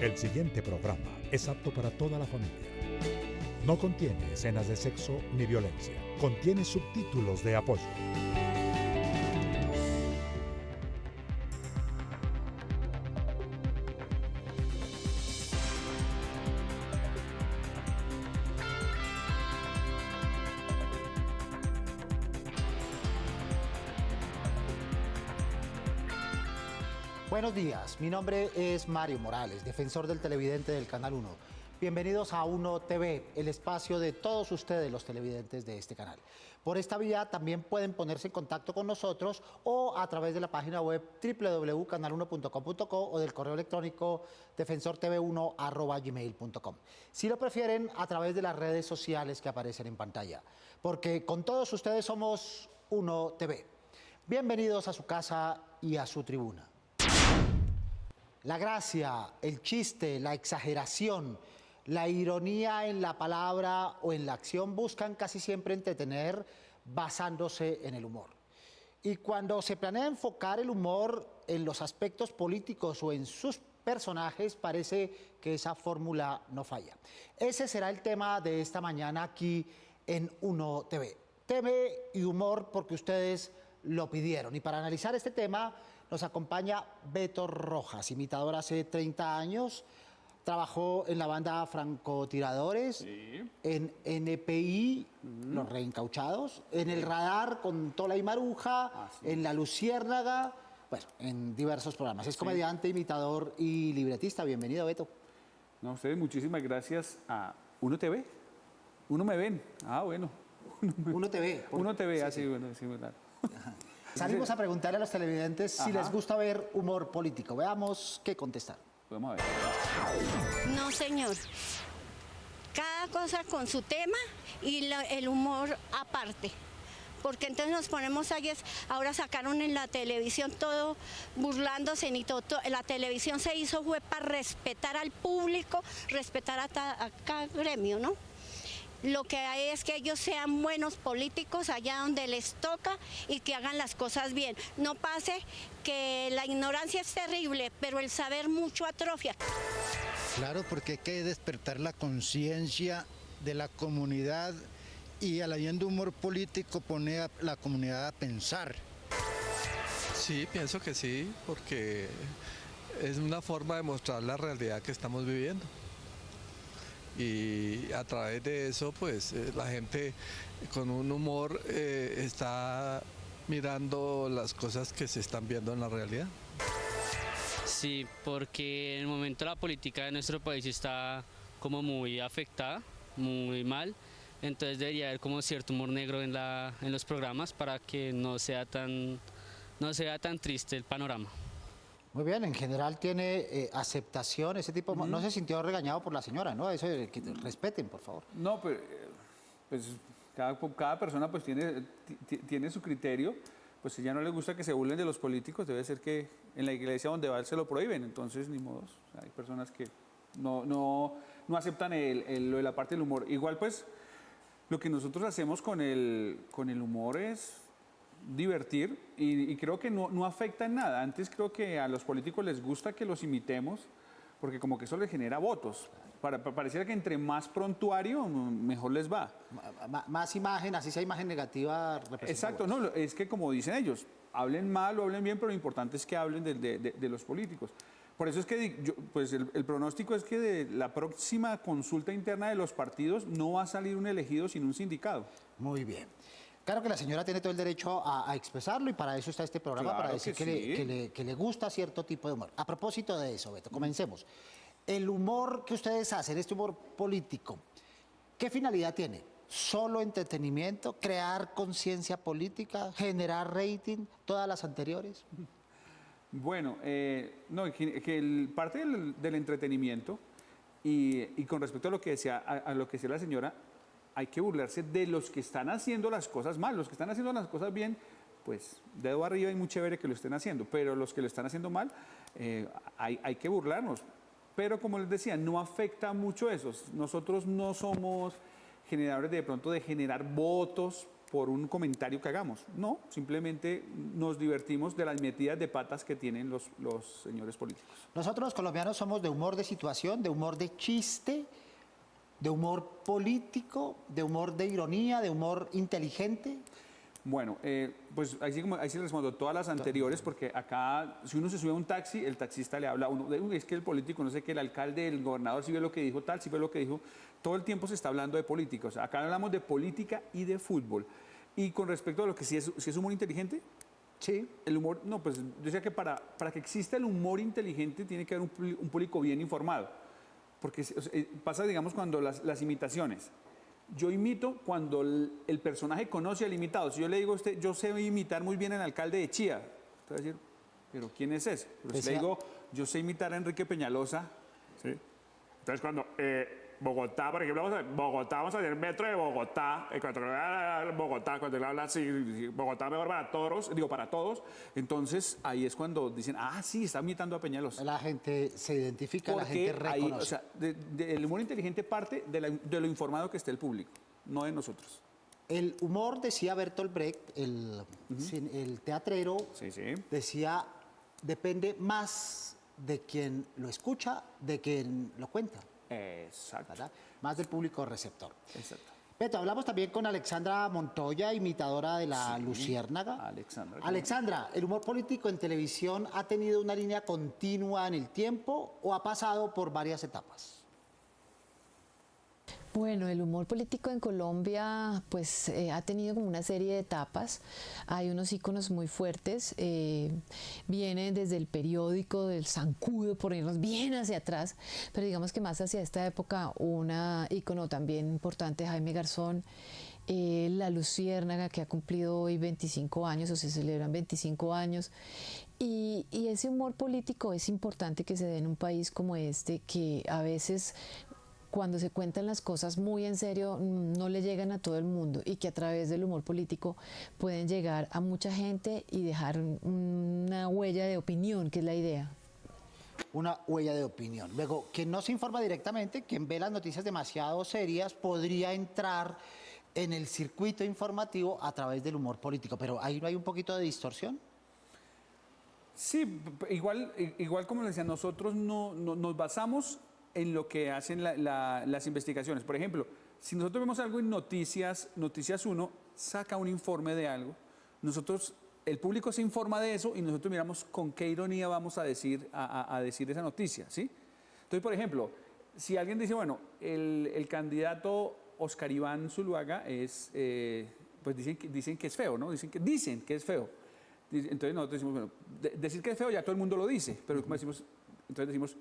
El siguiente programa es apto para toda la familia. No contiene escenas de sexo ni violencia. Contiene subtítulos de apoyo. Buenos días, mi nombre es Mario Morales, defensor del televidente del Canal 1. Bienvenidos a Uno TV, el espacio de todos ustedes, los televidentes de este canal. Por esta vía también pueden ponerse en contacto con nosotros o a través de la página web www.canal1.com.co o del correo electrónico defensortv1@gmail.com. Si lo prefieren, a través de las redes sociales que aparecen en pantalla, porque con todos ustedes somos Uno TV. Bienvenidos a su casa y a su tribuna. La gracia, el chiste, la exageración, la ironía en la palabra o en la acción buscan casi siempre entretener basándose en el humor. Y cuando se planea enfocar el humor en los aspectos políticos o en sus personajes, parece que esa fórmula no falla. Ese será el tema de esta mañana aquí en Uno TV. TV y humor porque ustedes lo pidieron. Y para analizar este tema nos acompaña Beto Rojas, imitador hace 30 años, trabajó en la banda Francotiradores, sí, en NPI, Los Reencauchados, en El Radar con Tola y Maruja, en La Luciérnaga, bueno, en diversos programas. Es comediante, imitador y libretista. Bienvenido, Beto. No, ustedes, muchísimas gracias a Uno TV. Uno me ven. Ah, bueno. Uno TV. Uno TV, sí, así, sí. Bueno, sí, verdad. Salimos a preguntarle a los televidentes si les gusta ver humor político. Veamos qué contestar. Vamos a ver. No, señor. Cada cosa con su tema y el humor aparte. Porque entonces nos ponemos ahora sacaron en la televisión todo burlándose, ni todo. La televisión se hizo fue para respetar al público, respetar a cada gremio, ¿no? Lo que hay es que ellos sean buenos políticos allá donde les toca y que hagan las cosas bien. No pase que la ignorancia es terrible, pero el saber mucho atrofia. Claro, porque hay que despertar la conciencia de la comunidad y al habiendo humor político pone a la comunidad a pensar. Sí, pienso que sí, porque es una forma de mostrar la realidad que estamos viviendo. Y a través de eso, pues la gente con un humor está mirando las cosas que se están viendo en la realidad. Sí, porque en el momento la política de nuestro país está como muy afectada, muy mal, entonces debería haber como cierto humor negro en los programas para que no sea tan triste el panorama. Muy bien, en general tiene aceptación, ese tipo. No se sintió regañado por la señora, ¿no? Eso, que respeten, por favor. No, pero pues cada persona pues tiene su criterio. Pues si ya no le gusta que se burlen de los políticos, debe ser que en la iglesia donde va se lo prohíben. Entonces, ni modos. O sea, hay personas que no aceptan lo de la parte del humor. Igual, pues, lo que nosotros hacemos con el humor es divertir y creo que no afecta en nada. Antes creo que a los políticos les gusta que los imitemos porque como que eso les genera votos. Pareciera que entre más prontuario, mejor les va. Más imagen, así sea imagen negativa. Exacto, no, es que como dicen ellos, hablen mal o hablen bien, pero lo importante es que hablen de los políticos. Por eso es que pues el pronóstico es que de la próxima consulta interna de los partidos no va a salir un elegido sin un sindicado. Muy bien. Claro que la señora tiene todo el derecho a expresarlo y para eso está este programa, Claro para decir que le gusta cierto tipo de humor. A propósito de eso, Beto, comencemos. El humor que ustedes hacen, este humor político, ¿qué finalidad tiene? ¿Solo entretenimiento? ¿Crear conciencia política? ¿Generar rating? ¿Todas las anteriores? Bueno, no, que parte del entretenimiento y con respecto a lo que decía la señora, hay que burlarse de los que están haciendo las cosas mal. Los que están haciendo las cosas bien, pues dedo arriba y muy chévere que lo estén haciendo, pero los que lo están haciendo mal, hay que burlarnos. Pero como les decía, no afecta mucho eso. Nosotros no somos generadores de pronto de generar votos por un comentario que hagamos. No, simplemente nos divertimos de las metidas de patas que tienen los señores políticos. Nosotros los colombianos somos de humor de situación, de humor de chiste, de humor político, de humor de ironía, de humor inteligente. Bueno, pues ahí sí les respondo todas las anteriores, porque acá, si uno se sube a un taxi, el taxista le habla a uno, "Uy, es que el político, no sé qué, el alcalde, el gobernador, si ve lo que dijo tal, si ve lo que dijo", todo el tiempo se está hablando de políticos. Acá hablamos de política y de fútbol. Y con respecto a lo que si es humor inteligente, Sí. el humor, no, pues yo decía que para que exista el humor inteligente tiene que haber un público bien informado. Porque pasa, digamos, cuando las imitaciones. Yo imito cuando el personaje conoce al imitado. Si yo le digo a usted, yo sé imitar muy bien al alcalde de Chía, usted va a decir, ¿pero quién es ese? Pero si le digo, yo sé imitar a Enrique Peñalosa. Sí. Entonces, cuando Bogotá, por ejemplo, vamos a hacer el metro de Bogotá. Cuando cuando él habla así, Bogotá mejor para todos, para todos. Entonces, ahí es cuando dicen, ah, sí, está imitando a Peñalosa. La gente se identifica, la gente Porque ahí, reconoce. o sea, el humor inteligente parte de lo informado que esté el público, no de nosotros. El humor, decía Bertolt Brecht, el teatrero, Sí, sí. decía, depende más de quien lo escucha, de quien lo cuenta, Exacto. ¿verdad? Más del público receptor. Exacto. Beto, hablamos también con Alexandra Montoya, imitadora de la Luciérnaga. Alexandra. Alexandra, ¿el humor político en televisión ha tenido una línea continua en el tiempo o ha pasado por varias etapas? Bueno, el humor político en Colombia pues ha tenido como una serie de etapas. Hay unos íconos muy fuertes. Viene desde el periódico del Zancudo, por irnos bien hacia atrás, pero digamos que más hacia esta época un ícono también importante, Jaime Garzón. La Luciérnaga, que ha cumplido hoy 25 años o se celebran 25 años. Y ese humor político es importante que se dé en un país como este, que a veces cuando se cuentan las cosas muy en serio no le llegan a todo el mundo, y que a través del humor político pueden llegar a mucha gente y dejar una huella de opinión, que es la idea. Una huella de opinión. Luego, quien no se informa directamente, quien ve las noticias demasiado serias, podría entrar en el circuito informativo a través del humor político. Pero ahí no hay un poquito de distorsión. Sí, igual como les decía, nosotros no nos basamos en lo que hacen las investigaciones. Por ejemplo, si nosotros vemos algo en Noticias 1 saca un informe de algo, el público se informa de eso y nosotros miramos con qué ironía vamos a decir esa noticia, ¿sí? Entonces, por ejemplo, si alguien dice, bueno, el candidato Oscar Iván Zuluaga es, pues dicen que es feo, ¿no? Dicen que es feo. Entonces nosotros decimos, bueno, decir que es feo ya todo el mundo lo dice, pero como decimos, entonces decimos,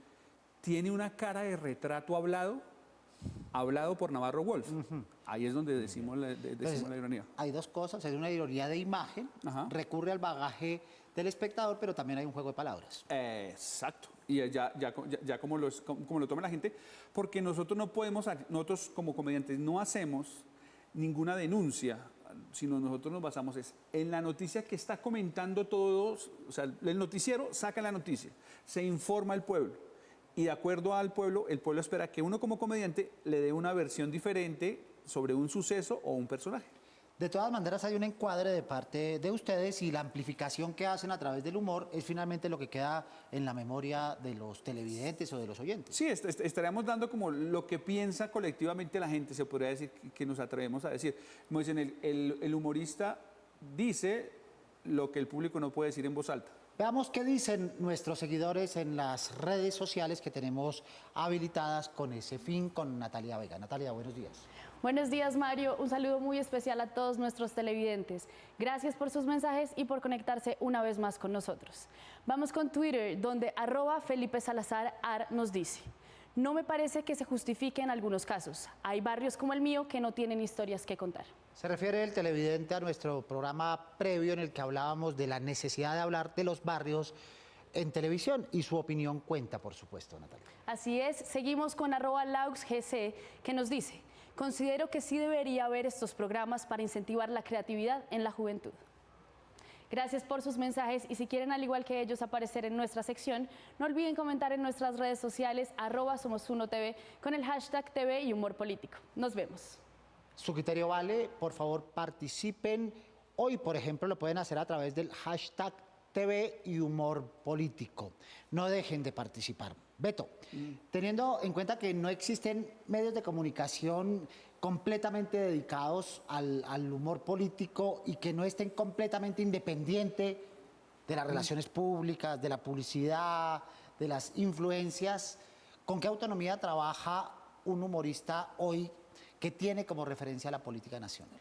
tiene una cara de retrato hablado por Navarro Wolf. Ahí es donde decimos la ironía. Hay dos cosas, hay una ironía de imagen, Ajá. recurre al bagaje del espectador, pero también hay un juego de palabras. Exacto. Y ya como lo toma la gente, porque nosotros nosotros como comediantes no hacemos ninguna denuncia, sino nosotros nos basamos en la noticia que está comentando todos, o sea, el noticiero saca la noticia, se informa al pueblo. Y de acuerdo al pueblo, el pueblo espera que uno como comediante le dé una versión diferente sobre un suceso o un personaje. De todas maneras, hay un encuadre de parte de ustedes y la amplificación que hacen a través del humor es finalmente lo que queda en la memoria de los televidentes o de los oyentes. Sí, estaríamos dando como lo que piensa colectivamente la gente, se podría decir que nos atrevemos a decir. Como dicen, el humorista dice lo que el público no puede decir en voz alta. Veamos qué dicen nuestros seguidores en las redes sociales que tenemos habilitadas con ese fin, con Natalia Vega. Natalia, buenos días. Buenos días, Mario. Un saludo muy especial a todos nuestros televidentes. Gracias por sus mensajes y por conectarse una vez más con nosotros. Vamos con Twitter, donde @FelipeSalazarAr nos dice: no me parece que se justifique en algunos casos. Hay barrios como el mío que no tienen historias que contar. Se refiere el televidente a nuestro programa previo en el que hablábamos de la necesidad de hablar de los barrios en televisión y su opinión cuenta, por supuesto, Natalia. Así es, seguimos con @LauxGC, que nos dice: considero que sí debería haber estos programas para incentivar la creatividad en la juventud. Gracias por sus mensajes y si quieren, al igual que ellos, aparecer en nuestra sección, no olviden comentar en nuestras redes sociales @SomosUnoTV con el hashtag TV y Humor Político. Nos vemos. Su criterio vale, por favor participen. Hoy, por ejemplo, lo pueden hacer a través del hashtag TV y Humor Político. No dejen de participar. Beto, teniendo en cuenta que no existen medios de comunicación completamente dedicados al humor político y que no estén completamente independientes de las relaciones públicas, de la publicidad, de las influencias, ¿con qué autonomía trabaja un humorista hoy que tiene como referencia la política nacional?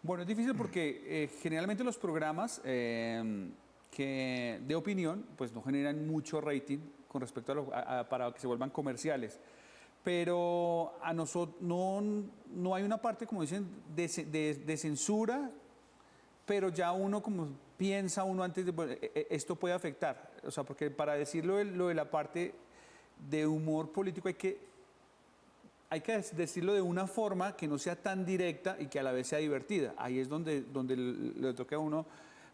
Bueno, es difícil porque generalmente los programas de opinión pues no generan mucho rating con respecto para que se vuelvan comerciales. Pero a nosotros no hay una parte, como dicen, de censura, pero ya uno como piensa uno antes de, bueno, esto puede afectar. O sea, porque para decirlo lo de la parte de humor político hay que decirlo de una forma que no sea tan directa y que a la vez sea divertida. Ahí es donde le toca a uno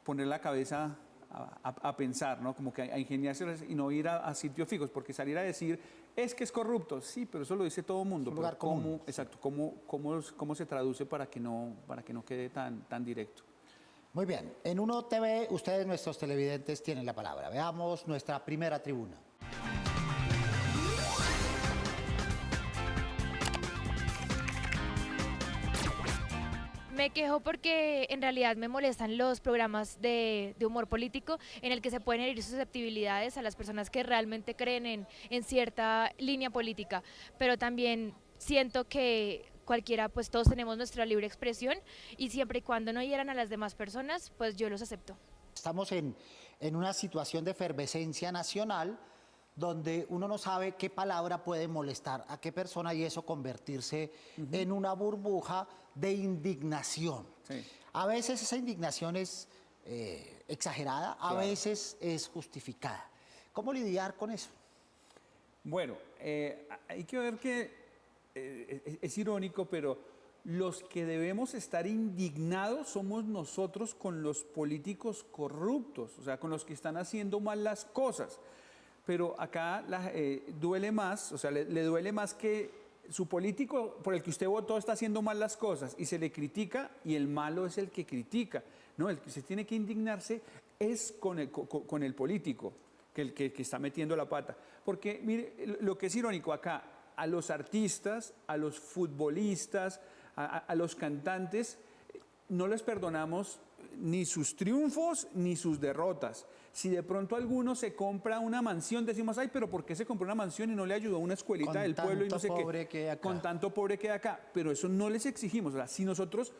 poner la cabeza a pensar, ¿no? Como que a ingeniarse y no ir a sitios fijos, porque salir a decir, es que es corrupto, sí, pero eso lo dice todo el mundo. Un lugar común. Exacto, ¿cómo se traduce para que no quede tan directo? Muy bien, en Uno TV, ustedes, nuestros televidentes, tienen la palabra. Veamos nuestra primera tribuna. Me quejo porque en realidad me molestan los programas de humor político en el que se pueden herir susceptibilidades a las personas que realmente creen en cierta línea política, pero también siento que cualquiera, pues todos tenemos nuestra libre expresión y siempre y cuando no hieran a las demás personas, pues yo los acepto. Estamos en una situación de efervescencia nacional donde uno no sabe qué palabra puede molestar a qué persona y eso convertirse en una burbuja de indignación. Sí. A veces esa indignación es exagerada, a veces es justificada. ¿Cómo lidiar con eso? Bueno, hay que ver que es irónico, pero los que debemos estar indignados somos nosotros con los políticos corruptos, o sea, con los que están haciendo mal las cosas. Pero acá duele más, o sea, le duele más que su político por el que usted votó está haciendo mal las cosas y se le critica y el malo es el que critica. No, el que se tiene que indignarse es con el político, que está metiendo la pata. Porque, mire, lo que es irónico acá, a los artistas, a los futbolistas, a los cantantes, no les perdonamos ni sus triunfos ni sus derrotas. Si de pronto alguno se compra una mansión, decimos, ay, pero ¿por qué se compró una mansión y no le ayudó a una escuelita del pueblo y no sé qué? Con tanto pobre que hay acá. Pero eso no les exigimos. O sea, si nosotros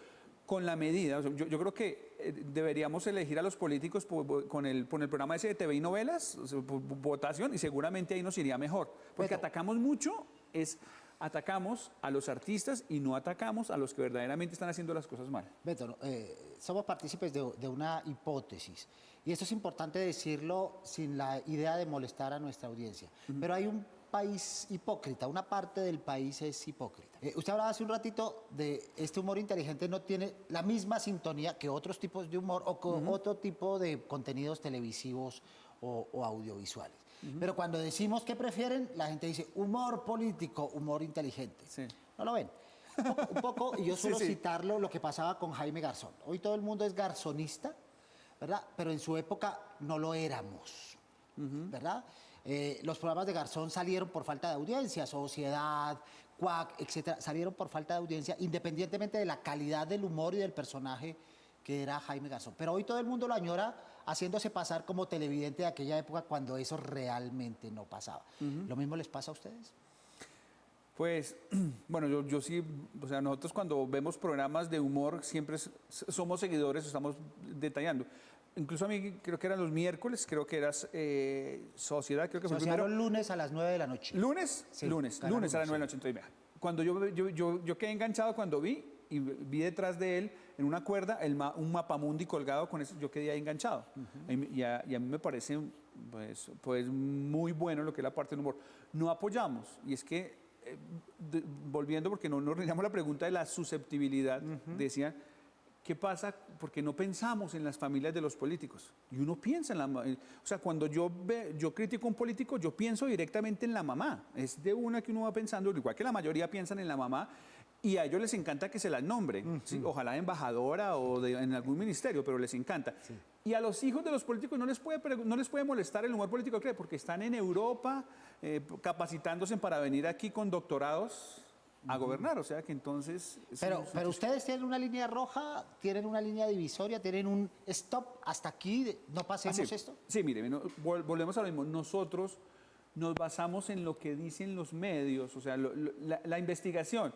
con la medida, o sea, yo creo que deberíamos elegir a los políticos con el programa ese de TV y novelas, o sea, votación, y seguramente ahí nos iría mejor. Porque atacamos mucho, atacamos a los artistas y no atacamos a los que verdaderamente están haciendo las cosas mal. Beto, somos partícipes de una hipótesis y esto es importante decirlo sin la idea de molestar a nuestra audiencia, pero hay un país hipócrita, una parte del país es hipócrita. Usted hablaba hace un ratito de este humor inteligente no tiene la misma sintonía que otros tipos de humor o con otro tipo de contenidos televisivos o audiovisuales. Pero cuando decimos que prefieren, la gente dice humor político, humor inteligente. Sí. ¿No lo ven? Un poco, y yo suelo citarlo, lo que pasaba con Jaime Garzón. Hoy todo el mundo es garzonista, ¿verdad? Pero en su época no lo éramos, ¿verdad? Los programas de Garzón salieron por falta de audiencia, Sociedad, Cuac, etcétera, salieron por falta de audiencia, independientemente de la calidad del humor y del personaje que era Jaime Garzón. Pero hoy todo el mundo lo añora haciéndose pasar como televidente de aquella época cuando eso realmente no pasaba. ¿Lo mismo les pasa a ustedes? Pues, bueno, yo sí, o sea, nosotros cuando vemos programas de humor siempre somos seguidores, estamos detallando. Incluso a mí creo que eran los miércoles, creo que eras Sociedad, creo que fue el primero. Los lunes a las 9 de la noche. ¿Lunes? Sí, lunes a las 9 de la noche. Entonces, mira, cuando yo quedé enganchado cuando vi detrás de él en una cuerda un mapamundi colgado con eso, yo quedé ahí enganchado. Y a mí me parece pues muy bueno lo que es la parte del humor. No apoyamos, y es que, volviendo, porque no nos reíamos la pregunta de la susceptibilidad, decían, ¿qué pasa? Porque no pensamos en las familias de los políticos. Y uno piensa o sea, cuando yo critico a un político, yo pienso directamente en la mamá. Es de una que uno va pensando, igual que la mayoría piensan en la mamá, Y a ellos les encanta que se las nombren, ¿sí? Ojalá de embajadora o en algún ministerio, pero les encanta. Sí. Y a los hijos de los políticos no les puede molestar el humor político, ¿cree? Porque están en Europa capacitándose para venir aquí con doctorados a gobernar, o sea que entonces... Pero ustedes tienen una línea roja, tienen una línea divisoria, tienen un stop, hasta aquí, ¿no pasemos esto? Sí, mire, volvemos a lo mismo. Nosotros nos basamos en lo que dicen los medios, o sea, la investigación.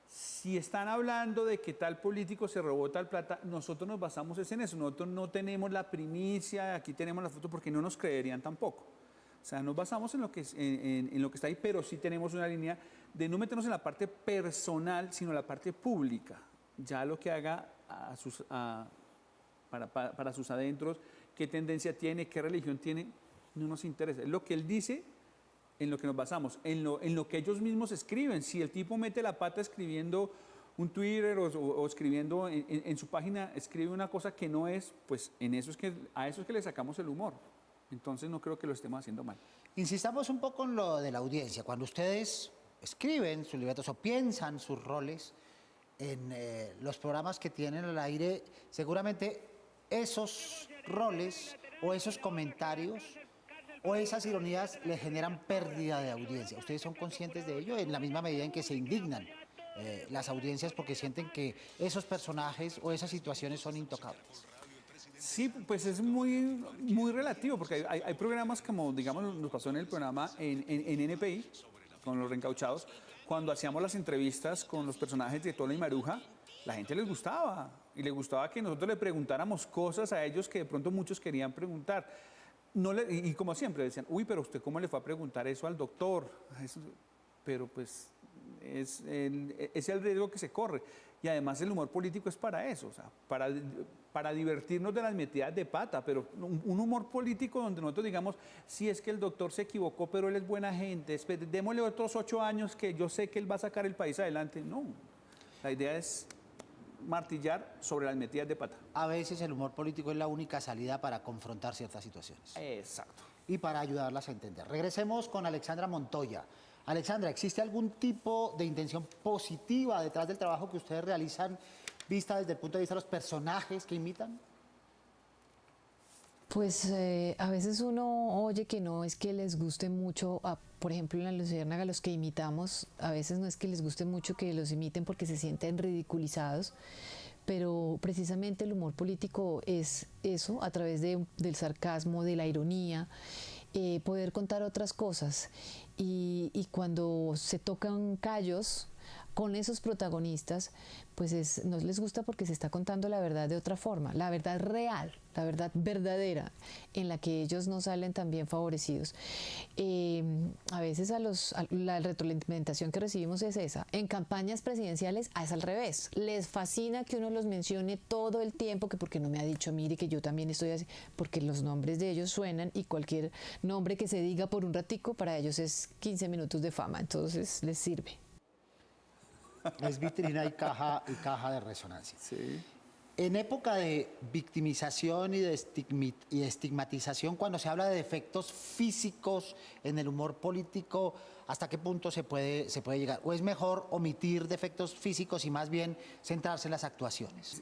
Si están hablando de que tal político se robó tal plata, nosotros nos basamos en eso. Nosotros no tenemos la primicia, aquí tenemos la foto, porque no nos creerían tampoco. O sea, nos basamos en lo que está ahí, pero sí tenemos una línea de no meternos en la parte personal, sino en la parte pública. Ya lo que haga para sus adentros, qué tendencia tiene, qué religión tiene, no nos interesa. Es lo que él dice, en lo que nos basamos, en lo que ellos mismos escriben. Si el tipo mete la pata escribiendo un Twitter o escribiendo en su página, escribe una cosa que no es, pues a eso es que le sacamos el humor. Entonces no creo que lo estemos haciendo mal. Insistamos un poco en lo de la audiencia. Cuando ustedes escriben sus libretos o piensan sus roles en los programas que tienen al aire, seguramente esos roles o esos comentarios o esas ironías le generan pérdida de audiencia. ¿Ustedes son conscientes de ello en la misma medida en que se indignan las audiencias porque sienten que esos personajes o esas situaciones son intocables? Sí, pues es muy relativo, porque hay programas como, digamos, nos pasó en el programa en NPI, con los reencauchados, cuando hacíamos las entrevistas con los personajes de Tola y Maruja, la gente les gustaba, y les gustaba que nosotros le preguntáramos cosas a ellos que de pronto muchos querían preguntar. Y como siempre decían, uy, pero ¿usted cómo le fue a preguntar eso al doctor? Pero pues es el riesgo que se corre. Y además el humor político es para eso, o sea, para divertirnos de las metidas de pata, pero un humor político donde nosotros digamos, sí, es que el doctor se equivocó, pero él es buena gente, démosle otros 8 años que yo sé que él va a sacar el país adelante. No, la idea es martillar sobre las metidas de pata. A veces el humor político es la única salida para confrontar ciertas situaciones. Exacto. Y para ayudarlas a entender. Regresemos con Alexandra Montoya. Alexandra, ¿existe algún tipo de intención positiva detrás del trabajo que ustedes realizan, vista desde el punto de vista de los personajes que imitan? Pues a veces uno oye que no es que les guste mucho, por ejemplo en la Luciérnaga, los que imitamos, a veces no es que les guste mucho que los imiten porque se sienten ridiculizados, pero precisamente el humor político es eso, a través del sarcasmo, de la ironía, poder contar otras cosas. Y cuando se tocan callos con esos protagonistas, pues no les gusta porque se está contando la verdad de otra forma, la verdad real, la verdad verdadera, en la que ellos no salen tan bien favorecidos. A veces la retroalimentación que recibimos es esa. En campañas presidenciales es al revés. Les fascina que uno los mencione todo el tiempo, que porque no me ha dicho, mire que yo también estoy así, porque los nombres de ellos suenan y cualquier nombre que se diga por un ratico para ellos es 15 minutos de fama, entonces les sirve. Es vitrina y caja de resonancia. Sí. En época de victimización y de estigmatización, cuando se habla de defectos físicos en el humor político, ¿hasta qué punto se puede llegar? ¿O es mejor omitir defectos físicos y más bien centrarse en las actuaciones?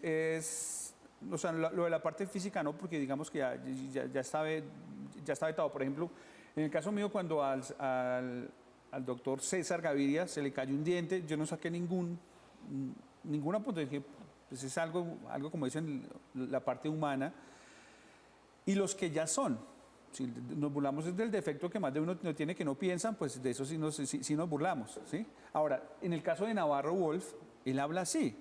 O sea, lo de la parte física no, porque digamos que ya está vetado. Por ejemplo, en el caso mío, cuando al doctor César Gaviria se le cayó un diente, yo no saqué ninguna punto. Dije, pues es algo como dicen, la parte humana. Y los que ya son, si nos burlamos del defecto que más de uno tiene que no piensan, pues de eso sí nos burlamos, ¿sí? Ahora, en el caso de Navarro Wolf, él habla así.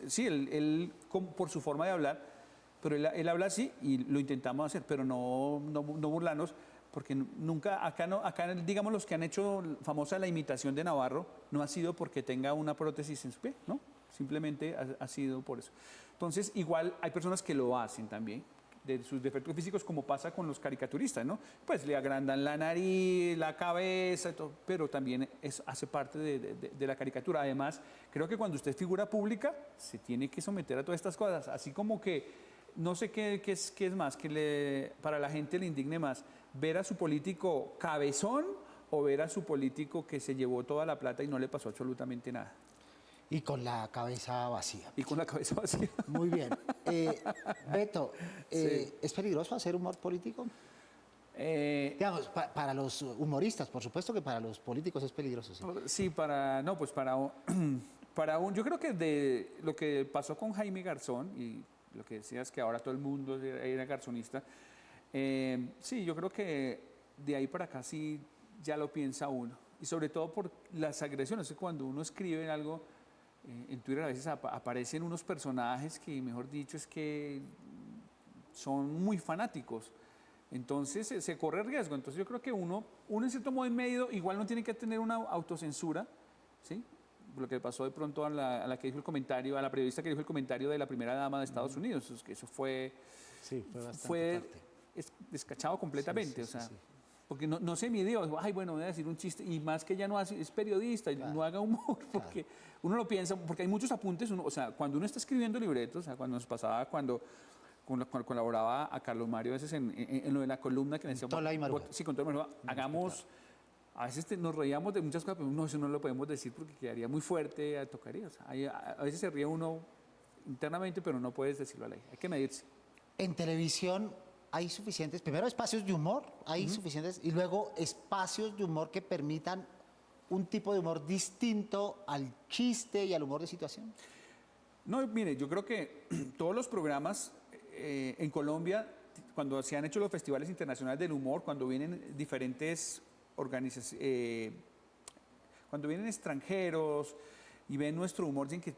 Sí, él por su forma de hablar, pero él habla así y lo intentamos hacer, pero no burlarnos, porque nunca, acá digamos los que han hecho famosa la imitación de Navarro, no ha sido porque tenga una prótesis en su pie, ¿no? Simplemente ha sido por eso. Entonces, igual hay personas que lo hacen también, de sus defectos físicos, como pasa con los caricaturistas, ¿no? Pues le agrandan la nariz, la cabeza, y todo, pero también hace parte de la caricatura. Además, creo que cuando usted es figura pública, se tiene que someter a todas estas cosas, así como que no sé qué es más, para la gente le indigne más, ver a su político cabezón o ver a su político que se llevó toda la plata y no le pasó absolutamente nada. Y con la cabeza vacía. Y con la cabeza vacía. Muy bien. Beto, ¿es peligroso hacer humor político? Digamos, para los humoristas, por supuesto que para los políticos es peligroso. Sí, yo creo que de lo que pasó con Jaime Garzón y lo que decías que ahora todo el mundo era garzonista, sí, yo creo que de ahí para acá sí ya lo piensa uno. Y sobre todo por las agresiones, cuando uno escribe algo en Twitter a veces aparecen unos personajes que, mejor dicho, es que son muy fanáticos. Entonces se corre riesgo. Entonces yo creo que uno en cierto modo en medio igual no tiene que tener una autocensura, ¿sí? Lo que pasó de pronto a la que dijo el comentario, a la periodista que dijo el comentario de la primera dama de Estados Unidos, que eso fue bastante fuerte. Descachado completamente, o sea, porque no se midió, dijo, ay, bueno, voy a decir un chiste, y más que ella no hace, es periodista, y no haga humor, porque uno lo piensa, porque hay muchos apuntes, o sea, cuando uno está escribiendo libretos, o sea, cuando nos pasaba, cuando colaboraba a Carlos Mario a veces en lo de la columna que decía, sí, con Tola y Maruja, hagamos, a veces nos reíamos de muchas cosas, pero no, eso no lo podemos decir porque quedaría muy fuerte, tocaría, o sea, a veces se ríe uno internamente, pero no puedes decirlo al aire, hay que medirse. En televisión hay suficientes, primero espacios de humor, hay suficientes, y luego espacios de humor que permitan un tipo de humor distinto al chiste y al humor de situación. No, mire, yo creo que todos los programas en Colombia, cuando se han hecho los festivales internacionales del humor, cuando vienen diferentes organizaciones, cuando vienen extranjeros y ven nuestro humor, dicen que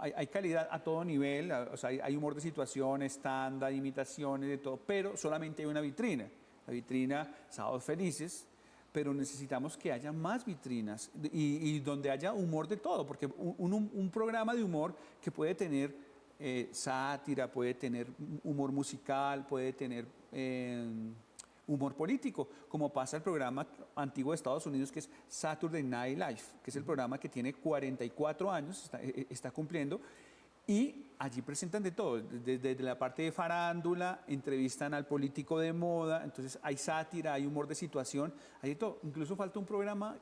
hay calidad a todo nivel, o sea, hay humor de situación, stand-up, imitaciones, de todo, pero solamente hay una vitrina. La vitrina Sábados Felices, pero necesitamos que haya más vitrinas y donde haya humor de todo, porque un programa de humor que puede tener sátira, puede tener humor musical, puede tener humor político, como pasa el programa antiguo de Estados Unidos que es Saturday Night Live, que es el programa que tiene 44 años, está cumpliendo, y allí presentan de todo, desde la parte de farándula, entrevistan al político de moda, entonces hay sátira, hay humor de situación, hay de todo. Incluso falta un programa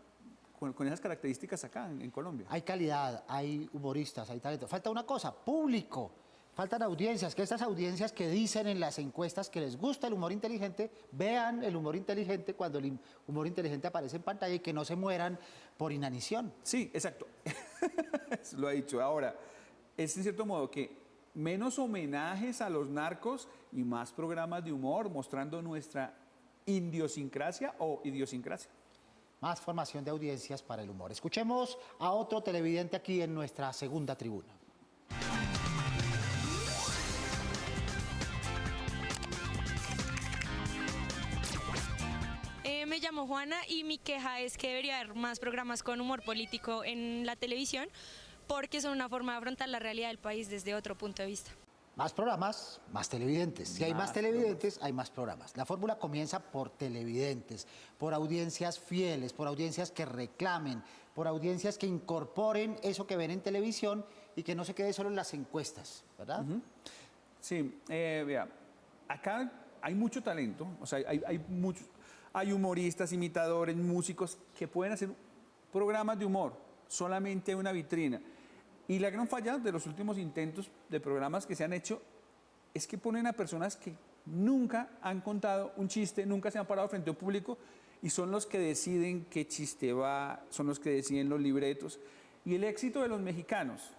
con esas características acá en Colombia. Hay calidad, hay humoristas, hay talento. Falta una cosa, público. Faltan audiencias, que estas audiencias que dicen en las encuestas que les gusta el humor inteligente, vean el humor inteligente cuando el humor inteligente aparece en pantalla y que no se mueran por inanición. Sí, exacto. Lo ha dicho. Ahora, es en cierto modo que menos homenajes a los narcos y más programas de humor mostrando nuestra idiosincrasia o idiosincrasia. Más formación de audiencias para el humor. Escuchemos a otro televidente aquí en nuestra segunda tribuna. Me llamo Juana y mi queja es que debería haber más programas con humor político en la televisión porque son una forma de afrontar la realidad del país desde otro punto de vista. Más programas, más televidentes. Si hay más televidentes, hay más programas. La fórmula comienza por televidentes, por audiencias fieles, por audiencias que reclamen, por audiencias que incorporen eso que ven en televisión y que no se quede solo en las encuestas, ¿verdad? Sí, vea, acá hay mucho talento, o sea, hay humoristas, imitadores, músicos que pueden hacer programas de humor, solamente una vitrina. Y la gran falla de los últimos intentos de programas que se han hecho es que ponen a personas que nunca han contado un chiste, nunca se han parado frente a un público y son los que deciden qué chiste va, son los que deciden los libretos. Y el éxito de los mexicanos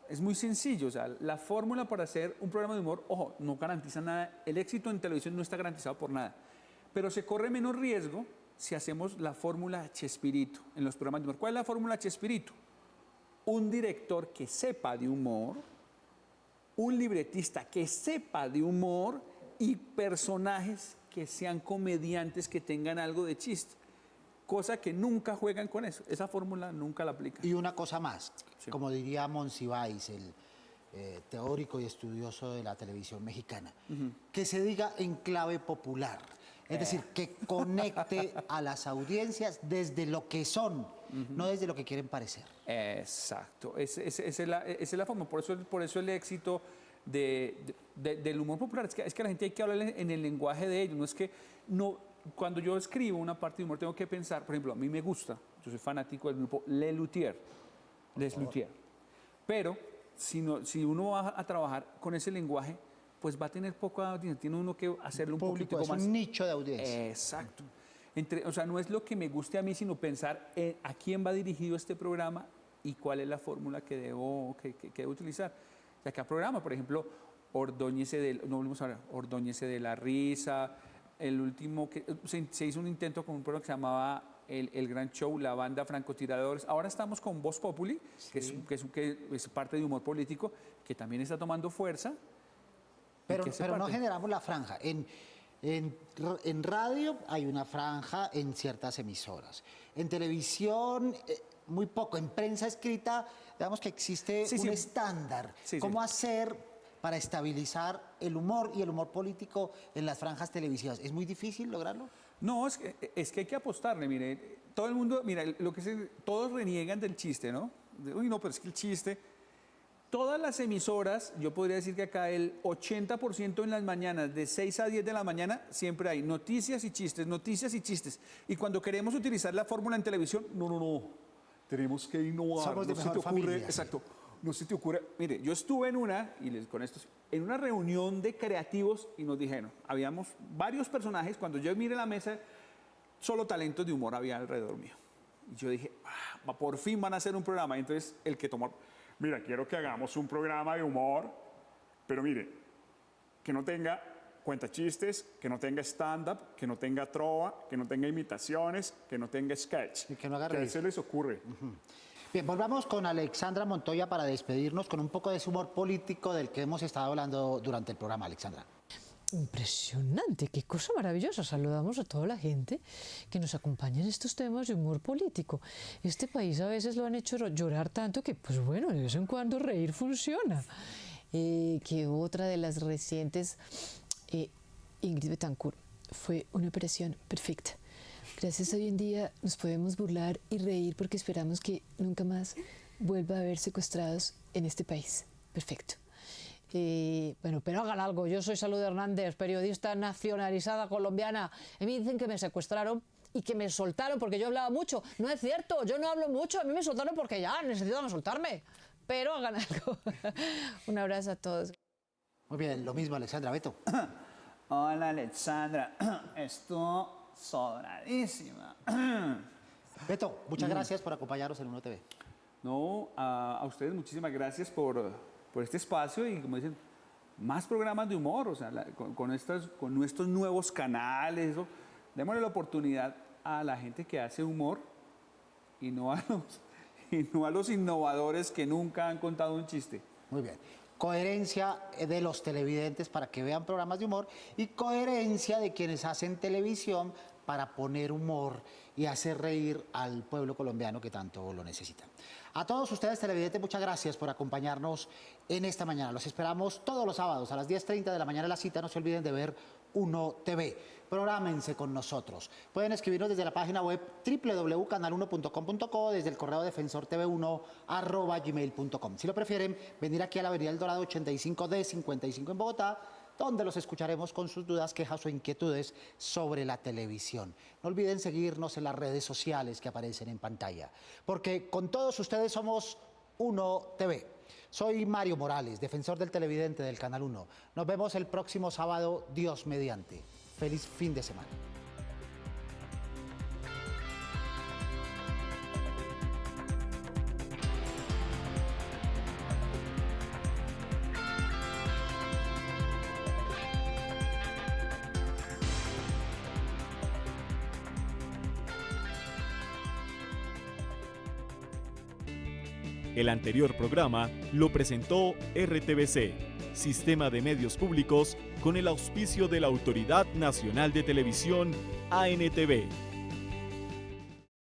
es muy sencillo, o sea, la fórmula para hacer un programa de humor, ojo, no garantiza nada, el éxito en televisión no está garantizado por nada, pero se corre menos riesgo si hacemos la fórmula Chespirito en los programas de humor. ¿Cuál es la fórmula Chespirito? Un director que sepa de humor, un libretista que sepa de humor y personajes que sean comediantes que tengan algo de chiste, cosa que nunca juegan con eso. Esa fórmula nunca la aplican. Y una cosa más, como diría Monsiváis, el teórico y estudioso de la televisión mexicana, que se diga en clave popular. Es decir, que conecte a las audiencias desde lo que son, no desde lo que quieren parecer. Exacto, esa es la forma. Por eso el éxito del humor popular. Es que a la gente hay que hablar en el lenguaje de ellos. No es que cuando yo escribo una parte de humor tengo que pensar, por ejemplo, a mí me gusta, yo soy fanático del grupo Les Luthiers. Pero si uno va a trabajar con ese lenguaje, pues va a tener poca audiencia, tiene uno que hacerlo un poquito más. Un nicho de audiencia. Exacto. O sea, no es lo que me guste a mí, sino pensar a quién va dirigido este programa y cuál es la fórmula que debo utilizar. O sea, cada programa, por ejemplo, Ordóñese de la Risa, el último que se hizo un intento con un programa que se llamaba el Gran Show, la banda Francotiradores. Ahora estamos con Voz Populi, sí, que es parte de humor político, que también está tomando fuerza. Pero no generamos la franja. En radio hay una franja en ciertas emisoras. En televisión, muy poco. En prensa escrita, digamos que existe un estándar. ¿Cómo hacer para estabilizar el humor y el humor político en las franjas televisivas? ¿Es muy difícil lograrlo? No, es que hay que apostarle. Mire, todo el mundo, todos reniegan del chiste, ¿no? Uy, no, pero es que el chiste... Todas las emisoras, yo podría decir que acá el 80% en las mañanas, de 6 a 10 de la mañana, siempre hay noticias y chistes, noticias y chistes. Y cuando queremos utilizar la fórmula en televisión, no, tenemos que innovar. Somos de mejor familia. Exacto, no se te ocurre. Mire, yo estuve en una reunión de creativos y nos dijeron, habíamos varios personajes, cuando yo miré la mesa, solo talentos de humor había alrededor mío. Y yo dije, por fin van a hacer un programa. Y entonces el que tomó... Mira, quiero que hagamos un programa de humor, pero mire, que no tenga cuentachistes, que no tenga stand-up, que no tenga trova, que no tenga imitaciones, que no tenga sketch. Y que no haga reír. ¿Qué se les ocurre? Bien, volvamos con Alexandra Montoya para despedirnos con un poco de ese humor político del que hemos estado hablando durante el programa, Alexandra. Impresionante, qué cosa maravillosa. Saludamos a toda la gente que nos acompaña en estos temas de humor político. Este país a veces lo han hecho llorar tanto que, pues bueno, de vez en cuando reír funciona. Que otra de las recientes, Ingrid Betancourt, fue una operación perfecta. Gracias a hoy en día nos podemos burlar y reír porque esperamos que nunca más vuelva a haber secuestrados en este país. Perfecto. Bueno, pero hagan algo. Yo soy Salud Hernández, periodista nacionalizada colombiana. A mí dicen que me secuestraron y que me soltaron porque yo hablaba mucho. No es cierto, yo no hablo mucho. A mí me soltaron porque ya necesitaban soltarme. Pero hagan algo. Un abrazo a todos. Muy bien, lo mismo, Alexandra. Beto. Hola, Alexandra. Estuvo sobradísima. Beto, muchas gracias por acompañarnos en 1TV. No, a ustedes muchísimas gracias por este espacio y, como dicen, más programas de humor, o sea, con nuestros nuevos canales, démosle la oportunidad a la gente que hace humor y no a los innovadores que nunca han contado un chiste. Muy bien. Coherencia de los televidentes para que vean programas de humor y coherencia de quienes hacen televisión para poner humor y hacer reír al pueblo colombiano que tanto lo necesita. A todos ustedes televidentes, muchas gracias por acompañarnos en esta mañana. Los esperamos todos los sábados a las 10:30 de la mañana la cita. No se olviden de ver 1TV. Prográmense con nosotros. Pueden escribirnos desde la página web www.canal1.com.co, desde el correo defensortv1@gmail.com. Si lo prefieren, venir aquí a la Avenida El Dorado 85D55 en Bogotá, donde los escucharemos con sus dudas, quejas o inquietudes sobre la televisión. No olviden seguirnos en las redes sociales que aparecen en pantalla, porque con todos ustedes somos 1TV. Soy Mario Morales, defensor del televidente del Canal 1. Nos vemos el próximo sábado, Dios mediante. Feliz fin de semana. El anterior programa lo presentó RTBC, Sistema de Medios Públicos, con el auspicio de la Autoridad Nacional de Televisión, ANTV.